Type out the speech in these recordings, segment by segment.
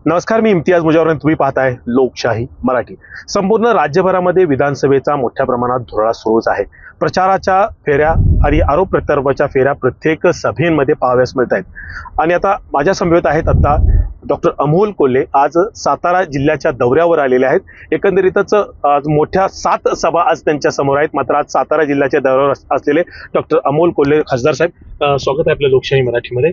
नमस्कार, मी इम्तियाज मुजावर आणि तुम्ही पाहताय लोकशाही मराठी। संपूर्ण राज्यभरामध्ये विधानसभेचा मोठ्या प्रमाणात धुरळा सुरूच आहे। प्रचाराच्या फेऱ्या आणि आरोप प्रत्यारोपाच्या फेऱ्या प्रत्येक सभेमध्ये पाहाव्यास मिळत आहेत। आणि आता माझ्या समवेत आहेत आता डॉक्टर अमोल कोल्हे, आज सातारा जिल्ह्याच्या दौऱ्यावर आलेले आहेत। एकंदरीतच आज मोठ्या 7 सभा आज त्यांच्या समोर आहेत। मात्र आज सातारा जिल्ह्याच्या दौऱ्यावर असलेले डॉक्टर अमोल कोल्हे खासदार साहेब, स्वागत आहे आपल्या लोकशाही मराठीमध्ये।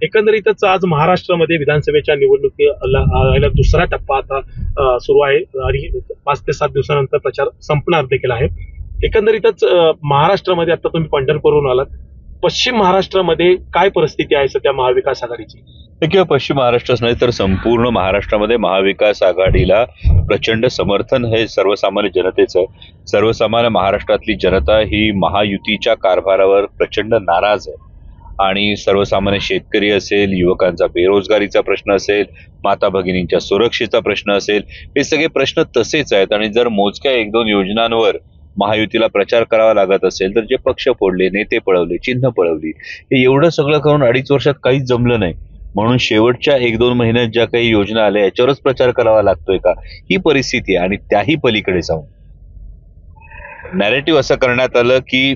एकंदरीतच आज महाराष्ट्रामध्ये विधानसभेच्या निवडणुकीला दुसरा टप्पा आता सुरू आहे आणि 5 ते 7 दिवसानंतर प्रचार संपणार देखील आहे। एकंदरीतच महाराष्ट्रामध्ये आता तुम्ही पंढरपूरहून आलात, पश्चिम महाराष्ट्रामध्ये काय परिस्थिती आहे सध्या महाविकास आघाडीची? किंवा पश्चिम महाराष्ट्रच नाही तर संपूर्ण महाराष्ट्रामध्ये महाविकास आघाडीला प्रचंड समर्थन हे सर्वसामान्य जनतेचं। सर्वसामान्य महाराष्ट्रातली जनता ही महायुतीच्या कारभारावर प्रचंड नाराज आहे आणि सर्वसामान्य शेतकरी असेल, युवकांचा बेरोजगारीचा प्रश्न असेल, माता भगिनींच्या सुरक्षेचा प्रश्न असेल, हे सगळे प्रश्न तसेच आहेत। आणि जर मोजक्या 1-2 योजनांवर महायुतीला प्रचार करावा लागत असेल तर जे पक्ष फोडले, नेते पळवले, चिन्ह पळवली, हे एवढं सगळं करून 2.5 वर्षात काहीच जमलं नाही। म्हणून शेवटच्या 1-2 महिन्यात ज्या काही योजना आल्या याच्यावरच प्रचार करावा लागतोय का, ही परिस्थिती आहे। आणि त्याही पलीकडे जाऊन नॅरेटिव्ह असं करण्यात आलं की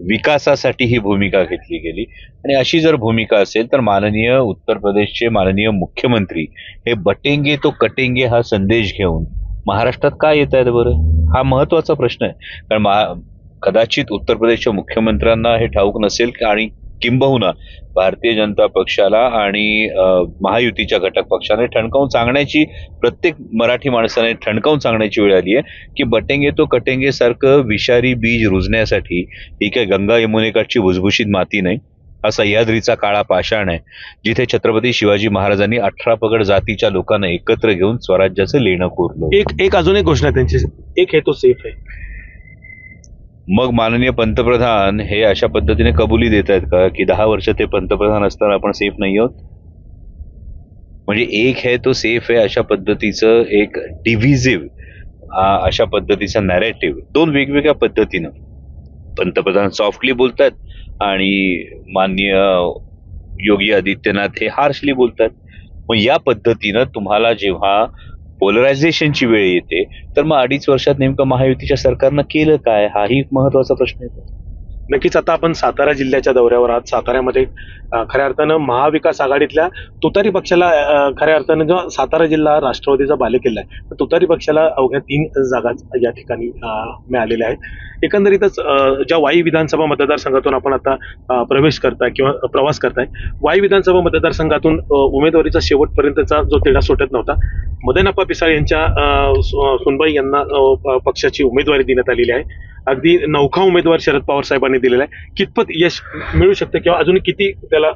विकासासाठी ही भूमिका घेतली गेली। आणि अशी जर भूमिका असेल तर माननीय उत्तर प्रदेशचे माननीय मुख्यमंत्री हे बटेंगे तो कटेंगे हा संदेश घेऊन महाराष्ट्रात का येत आहेत बरं, हा महत्वाचा प्रश्न आहे। कारण कदाचित उत्तर प्रदेशच्या मुख्यमंत्र्यांना हे ठाऊक नसेल आणि किंबहुना भारतीय जनता पक्षाला आणि महायुतीच्या घटक पक्षाने ठणकावून सांगण्याची, प्रत्येक मराठी माणसाने ठणकावून सांगण्याची वेळ आली आहे की बटेंगे तो कटेंगे सारखं विषारी बीज रुजण्यासाठी ही काय गंगा यमुनेकाठची भुसभुशीत माती नाही, हा सह्याद्रीचा काळा पाषाण आहे, जिथे छत्रपती शिवाजी महाराजांनी 18 पगड जातीच्या लोकांना एकत्र घेऊन स्वराज्याचं लेणं कोरलं। एक अजून एक घोषणा त्यांची, एक है तो सेफ है। मग माननीय पंतप्रधान हे अशा पद्धतीने कबुली देत आहेत का की 10 वर्ष ते पंतप्रधान असताना आपण सेफ नाही आहोत? म्हणजे एक है तो सेफ आहे अशा पद्धतीचं एक डिव्हिजिव्ह अशा पद्धतीचा नॅरेटिव्ह 2 वेगवेगळ्या पद्धतीनं पंतप्रधान सॉफ्टली बोलतात आणि माननीय योगी आदित्यनाथ हे हार्शली बोलतात। मग या पद्धतीनं तुम्हाला जेव्हा पोलरायझेशनची वेळ येते तर मग 2.5 वर्षात नेमकं महायुतीच्या सरकारनं केलं काय, हाही एक महत्वाचा प्रश्न येतो। नक्कीच आता आपण सातारा जिल्ह्याच्या दौऱ्यावर आहात। साताऱ्यामध्ये खऱ्या अर्थानं महाविकास आघाडीतल्या तुतारी पक्षाला खऱ्या अर्थानं जो सातारा जिल्हा राष्ट्रवादीचा बालेकिल्ला आहे, तुतारी पक्षाला अवघ्या 3 जागा या ठिकाणी मिळालेल्या आहेत। एकंदरीतच ज्या वाई विधानसभा मतदारसंघातून आपण आता प्रवेश करताय किंवा प्रवास करताय, वाई विधानसभा मतदारसंघातून उमेदवारीचा शेवटपर्यंतचा जो तेढा सुटत नव्हता, मदनप्पा पिसाळ यांच्या सुनबाई यांना पक्षाची उमेदवारी देण्यात आलेली आहे। अगदी नौखा उमेदवार शरद पवार साहेबांनी दिलेला आहे। कितपत यश मिळू शकतं किंवा अजून किती त्याला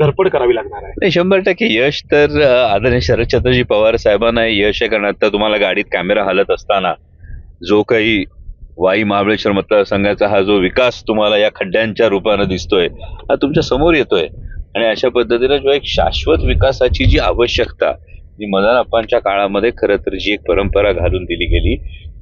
धडपड करावी लागणार आहे? नाही, 100% यश तर आदरणीय शरदचंद्रजी पवार साहेबांना यश आहे। कारण आता तुम्हाला गाडीत कॅमेरा हलत असताना जो काही वाई महाबळेश्वर मतदारसंघाचा हा जो विकास तुम्हाला या खड्ड्यांच्या रूपानं दिसतोय हा तुमच्या समोर येतोय। आणि अशा पद्धतीनं जो एक शाश्वत विकासाची जी आवश्यकता जी मदनप्पांच्या काळामध्ये खरं तर जी एक परंपरा घालून दिली गेली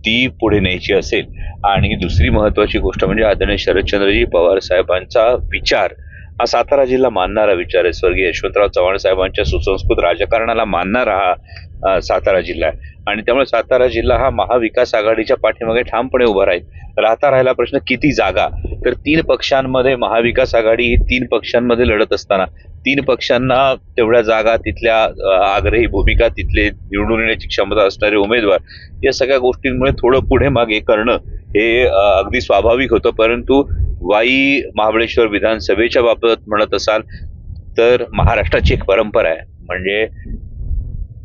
ती पुढे न्यायची असेल। आणि दुसरी महत्वाची गोष्ट म्हणजे आदरणीय शरदचंद्रजी पवार साहेबांचा विचार हा सातारा जिल्हा मानणारा विचार आहे। स्वर्गीय यशवंतराव चव्हाण साहेबांच्या सुसंस्कृत राजकारणाला मानणारा हा सातारा जिल्हा आहे। आणि त्यामुळे सातारा जिल्हा हा महाविकास आघाडीच्या पाठीमागे ठामपणे उभा राहील। राहिला प्रश्न किती जागा, तर 3 पक्षांमध्ये महाविकास आघाडी ही 3 पक्षांमध्ये लढत असताना 3 पक्षांना तेवढ्या जागा, तिथल्या आग्रही भूमिका, तिथले निवडून येण्याची क्षमता असणारे उमेदवार, या सगळ्या गोष्टींमुळे थोडं पुढे मागे करणं हे अगदी स्वाभाविक होतं। परंतु वाई महाबळेश्वर विधानसभेच्या बाबत म्हणत असाल तर महाराष्ट्राची एक परंपरा आहे, म्हणजे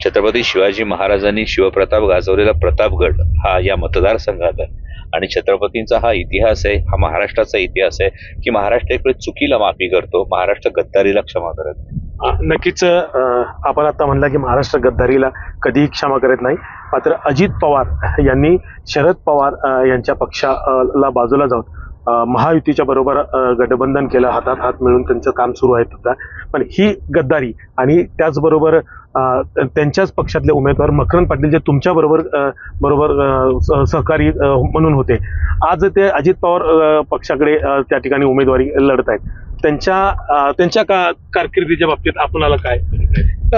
छत्रपती शिवाजी महाराजांनी शिवप्रताप गाजवलेला प्रतापगड हा या मतदारसंघात आहे। आणि छत्रपतींचा हा इतिहास आहे, हा महाराष्ट्राचा इतिहास आहे की महाराष्ट्र एक चुकीला माफी करतो, महाराष्ट्र गद्दारीला क्षमा करत नाही। नक्कीच आपण आता म्हणला की महाराष्ट्र गद्दारीला कधीही क्षमा करत नाही। मात्र अजित पवार यांनी शरद पवार यांच्या पक्षाला बाजूला जाऊन महायुतीच्या बरोबर गठबंधन केलं, हातात हात मिळून त्यांचं काम सुरू आहे सुद्धा। पण ही गद्दारी आणि त्याचबरोबर त्यांच्याच पक्षातले उमेदवार मकरंद पाटील जे तुमच्या बरोबर सहकारी म्हणून होते, आज ते अजित पवार पक्षाकडे त्या ठिकाणी उमेदवारी लढत आहेत। त्यांच्या कारकिर्दीच्या बाबतीत आपणाला काय?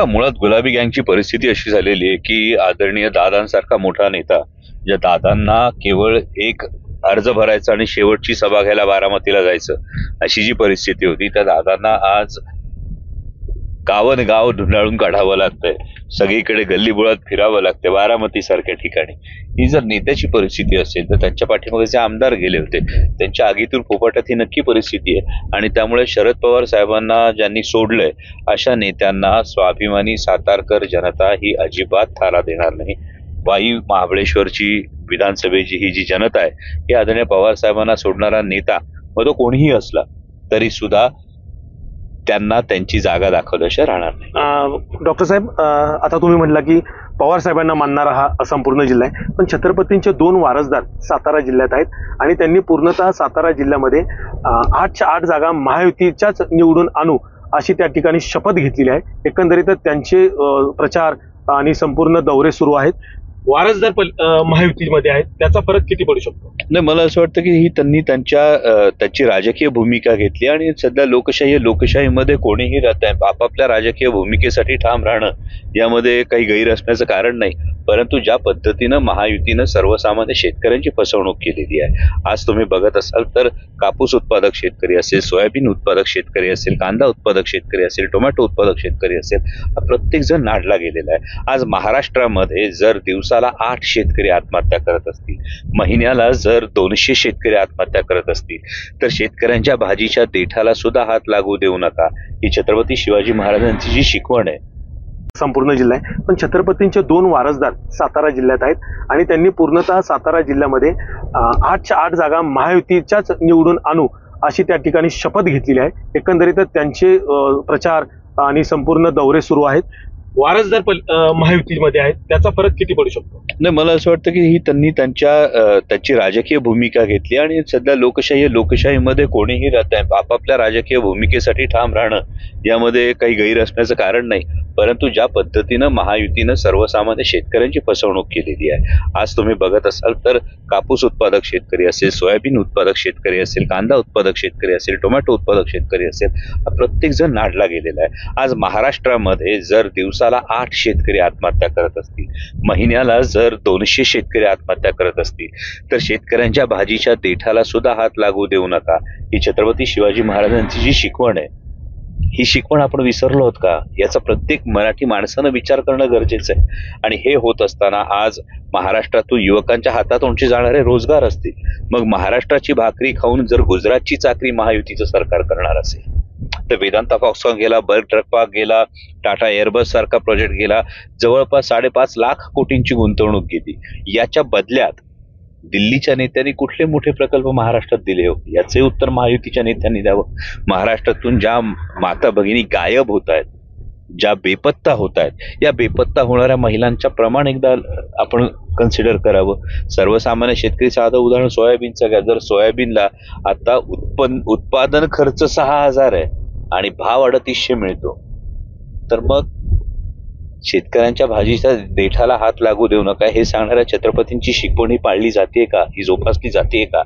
मुळात गुलाबी गँगची परिस्थिती अशी झालेली आहे की आदरणीय दादांसारखा मोठा नेता, ज्या दादांना केवळ एक अर्ज भरायचा आणि शेवटची सभा घ्यायला बारामतीला जायचं, अशी जी परिस्थिती होती, त्या दादांना आज गावन गाव ढुंढाळून काढावं लागतंय, सगळीकडे गल्लीबोळात फिरावं लागतंय बारामती सारख्या ठिकाणी. ही जर नेत्याची परिस्थिती असेल तर त्यांच्या पाठीमागे जे आमदार गेले होते त्यांच्या आगीतून पोपाटात ही नक्की परिस्थिती आहे. आणि त्यामुळे शरद पवार साहेबांना ज्यांनी सोडलंय अशा नेत्यांना स्वाभिमानी सातारकर जनता ही अजिबात थारा देणार नाही. वाई महाबळेश्वरची विधानसभेची ही जी जनता आहे ही आदरणीय पवार साहेबांना सोडणारा नेता, मग तो कोणीही असला तरी सुद्धा त्यांना त्यांची जागा दाखवल्याशिवाय राहणार नाही. डॉक्टर साहेब, आता तुम्ही म्हटला की पवार साहेबांना मानणारा हा संपूर्ण जिल्हा आहे, पण छत्रपतींचे 2 वारसदार सातारा जिल्ह्यात आहेत आणि त्यांनी पूर्णतः सातारा जिल्ह्यामध्ये 8च्या 8 जागा महायुतीच्याच निवडून आणू अशी त्या ठिकाणी शपथ घेतलेली आहे. एकंदरीतच त्यांचे प्रचार आणि संपूर्ण दौरे सुरू आहेत. वारसदार महायुतीमध्ये आहेत, त्याचा फरक किती पडू शकतो? नाही, मला असं वाटतं की ही त्यांनी त्यांची राजकीय भूमिका घेतली आणि सध्या लोकशाहीमध्ये कोणीही आपापल्या राजकीय भूमिकेसाठी ठाम राहणं यामध्ये काही गैर असण्याचं कारण नाही. परंतु ज्या पद्धतीनं महायुतीनं सर्वसामान्य शेतकऱ्यांची फसवणूक केलेली आहे, आज तुम्ही बघत असाल तर कापूस उत्पादक शेतकरी असेल, सोयाबीन उत्पादक शेतकरी असेल, कांदा उत्पादक शेतकरी असेल, टोमॅटो उत्पादक शेतकरी असेल, प्रत्येक जण नाडला गेलेला आहे. आज महाराष्ट्रामध्ये जर दिवसाला 8 शेतकरी आत्महत्या करत असतील, महिन्याला जर 200 शेतकरी आत्महत्या करत असतील, तर शेतकऱ्यांच्या भाजीच्या देठाला सुद्धा हात लागू देऊ नका, ही छत्रपती शिवाजी महाराजांची जी शिकवण आहे. संपूर्ण जिल्हा आहे, पण छत्रपतींचे 2 वारसदार सातारा जिल्ह्यात आहेत आणि त्यांनी पूर्णतः सातारा जिल्ह्यामध्ये 8च्या 8 जागा महायुतीच्याच निवडून आणू अशी त्या ठिकाणी शपथ घेतलेली आहे. एकंदरीतच त्यांचे प्रचार आणि संपूर्ण दौरे सुरू आहेत. वारसदार महायुतीमध्ये आहेत, त्याचा फरक किती पडू शकतो? नाही, मला असं वाटतं की ही त्यांनी त्यांची राजकीय भूमिका घेतली आणि सध्या लोकशाहीमध्ये कोणीही आपापल्या राजकीय भूमिकेसाठी ठाम राहणं यामध्ये काही गैर असण्याचं कारण नाही. परंतु ज्या पद्धतीनं महायुतीनं सर्वसामान्य शेतकऱ्यांची फसवणूक केलेली आहे, आज तुम्ही बघत असाल तर कापूस उत्पादक शेतकरी असेल, सोयाबीन उत्पादक शेतकरी असेल, कांदा उत्पादक शेतकरी असेल, टोमॅटो उत्पादक शेतकरी असेल, प्रत्येक जण नाडला गेलेला आहे. आज महाराष्ट्रामध्ये जर दिवसाला 8 शेतकरी आत्महत्या करत असतील, महिन्याला जर 200 शेतकरी आत्महत्या करत असतील, तर शेतकऱ्यांच्या भाजीच्या देठाला सुद्धा हात लागू देऊ नका, ही छत्रपती शिवाजी महाराजांची जी शिकवण आहे, ही शिकवण आपण विसरलो आहोत का? याचा प्रत्येक मराठी माणसानं विचार करणं गरजेचं आहे. आणि हे होत असताना आज महाराष्ट्रातून युवकांच्या हातातोंडचे जाणारे रोजगार असतील, मग महाराष्ट्राची भाकरी खाऊन जर गुजरातची चाकरी महायुतीचं सरकार करणार असेल तर वेदांता फॉक्सकॉन गेला, बल्क ट्रक पार्क गेला, टाटा एअरबस सारखा प्रोजेक्ट गेला, जवळपास 5.5 लाख कोटींची गुंतवणूक गेली. याच्या बदल्यात दिल्लीच्या नेत्यांनी कुठले मोठे प्रकल्प महाराष्ट्रात दिले हो, याचे उत्तर महायुतीच्या नेत्यांनी द्यावं. महाराष्ट्रातून ज्या माता भगिनी गायब होत आहेत, ज्या बेपत्ता होत आहेत, या बेपत्ता होणाऱ्या महिलांच्या प्रमाण एकदा आपण कन्सिडर करावं. सर्वसामान्य शेतकरी, साधं उदाहरण सोयाबीनचं घ्या. जर सोयाबीनला आता उत्पादन खर्च 6,000 आहे आणि भाव 350 मिळतो, तर मग शेतकऱ्यांच्या भाजीच्या देठाला हात लागू देऊ नका हे सांगणाऱ्या छत्रपतींची शिकवण ही पाळली जाते का, ही जोपासली जाते का,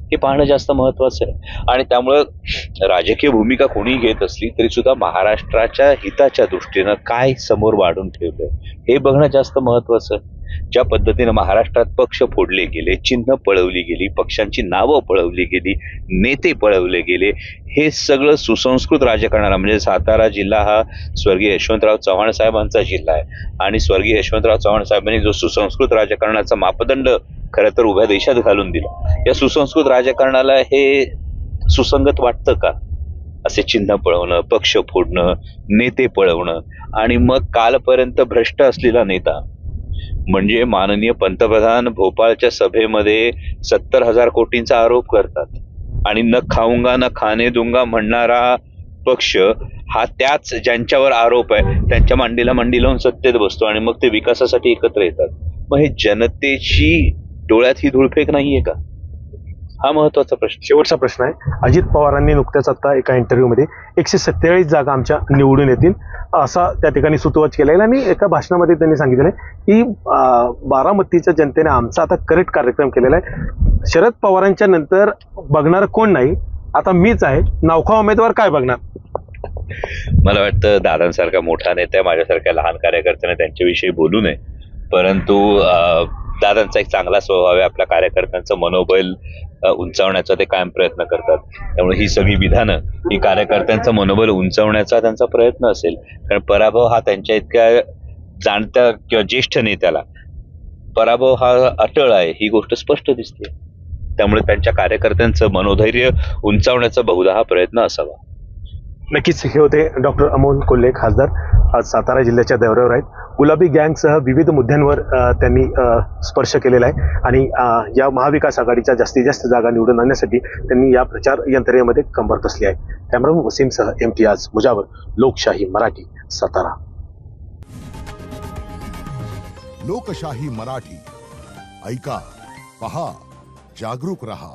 हे पाहणं जास्त महत्वाचं आहे. आणि त्यामुळं राजकीय भूमिका कोणी घेत असली तरी सुद्धा महाराष्ट्राच्या हिताच्या दृष्टीनं काय समोर वाढून ठेवलंय हे बघणं जास्त महत्वाचं आहे. ज्या पद्धतीनं महाराष्ट्रात पक्ष फोडले गेले, चिन्ह पळवली गेली, पक्षांची नावं पळवली गेली, नेते पळवले गेले, हे सगळं सुसंस्कृत राजकारणाला, म्हणजे सातारा जिल्हा हा स्वर्गीय यशवंतराव चव्हाण साहेबांचा जिल्हा आहे आणि स्वर्गीय यशवंतराव चव्हाण साहेबांनी जो सुसंस्कृत राजकारणाचा मापदंड खरं तर उभ्या देशात घालून दिला, या सुसंस्कृत राजकारणाला हे सुसंगत वाटतं का? असे चिन्ह पळवणं, पक्ष फोडणं, नेते पळवणं आणि मग कालपर्यंत भ्रष्ट असलेला नेता म्हणजे माननीय पंतप्रधान भोपाळच्या सभेमध्ये 70,000 कोटींचा आरोप करतात आणि न खाऊंगा न खाने दूंगा म्हणणारा पक्ष हा त्याच ज्यांच्यावर आरोप आहे त्यांच्या मांडीला मांडी लावून सत्तेत बसतो आणि मग ते विकासासाठी एकत्र येतात. मग हे जनतेची डोळ्यात ही धुळफेक नाहीये का? हा महत्वाचा प्रश्न. शेवटचा प्रश्न आहे. अजित पवारांनी नुकत्याच आता एका इंटरव्ह्यूमध्ये 147 जागा आमच्या निवडून येतील असा त्या ठिकाणी सुतोवाच केलेला आणि एका भाषणामध्ये त्यांनी सांगितलेलं आहे की बारामतीच्या जनतेने आमचा आता करेक्ट कार्यक्रम केलेला आहे. शरद पवारांच्या नंतर बघणार कोण नाही आता मीच आहे, नवखा उमेदवार काय बघणार? मला वाटतं दादांसारखा मोठा नेता माझ्यासारख्या लहान कार्यकर्त्यांना त्यांच्याविषयी बोलू नये, परंतु दादांचा एक चांगला स्वभाव आहे. आपल्या कार्यकर्त्यांचं मनोबल उंचावण्याचा ते कायम प्रयत्न करतात. त्यामुळे ही सगळी विधानं ही कार्यकर्त्यांचं मनोबल उंचावण्याचा त्यांचा प्रयत्न असेल. कारण पराभव हा त्यांच्या इतक्या जाणत्या किंवा ज्येष्ठ नेत्याला पराभव हा अटळ आहे ही गोष्ट स्पष्ट दिसते. त्यामुळे त्यांच्या कार्यकर्त्यांचं मनोधैर्य उंचावण्याचा बहुधा हा प्रयत्न असावा. नक्कीच हे होते डॉक्टर अमोल कोल्हे, खासदार, आज सातारा जिल्ह्याच्या दौऱ्यावर आहेत. गुलाबी गँगसह विविध मुद्द्यांवर त्यांनी स्पर्श केलेला आहे आणि या महाविकास आघाडीच्या जास्तीत जास्त जागा निवडून आणण्यासाठी त्यांनी या प्रचार यंत्रणेमध्ये कंबर कसली आहे. कॅमेरामन वसीमसह इम्तियाज मुजावर, लोकशाही मराठी, सातारा. लोकशाही मराठी ऐका, पहा, जागरूक रहा.